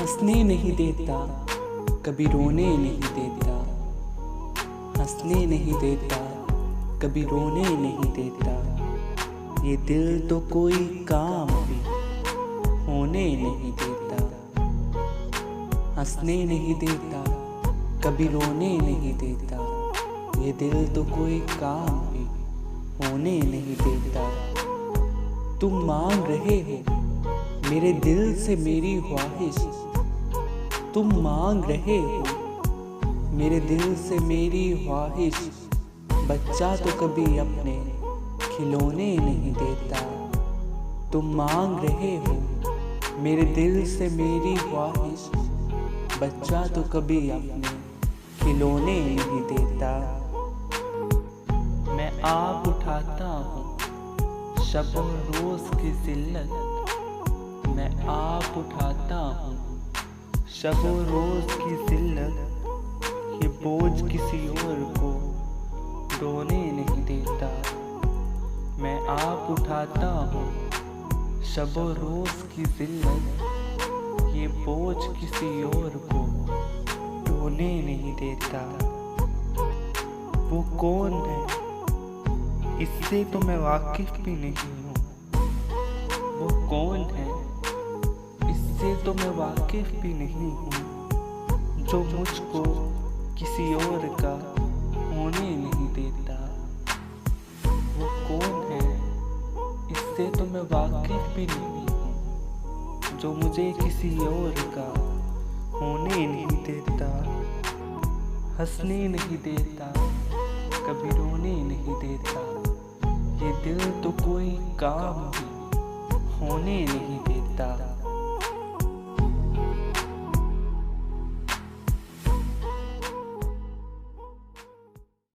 हंसने नहीं देता, कभी रोने नहीं देता। हंसने नहीं देता, कभी रोने नहीं देता। ये दिल तो कोई काम भी होने नहीं देता। हंसने नहीं देता, कभी रोने नहीं देता। ये दिल तो कोई काम भी होने नहीं देता। तुम मांग रहे हो मेरे दिल से मेरी ख्वाहिश। तुम मांग रहे हो मेरे दिल से मेरी ख्वाहिश। बच्चा तो कभी अपने खिलौने नहीं देता। तुम मांग रहे हो मेरे दिल से मेरी ख्वाहिश। बच्चा तो कभी अपने खिलौने नहीं देता। मैं आप उठाता हूँ शब रोज की जिल्लत। मैं आप उठाता हूँ शब रोज की जिल्लत। ये बोझ किसी और को ढोने नहीं देता। मैं आप उठाता हूँ शब रोज की जिल्लत। ये बोझ किसी और को ढोने नहीं देता। वो कौन है इससे तो मैं वाकिफ भी नहीं हूँ। वो कौन है इससे तो मैं वाकिफ भी नहीं हूँ। जो मुझको किसी और का होने नहीं देता। वो कौन है इससे तो मैं वाकिफ भी नहीं हूँ। जो मुझे किसी और का होने नहीं देता। हंसने नहीं देता, कभी रोने नहीं देता। ये दिल तो कोई काम भी होने नहीं देता।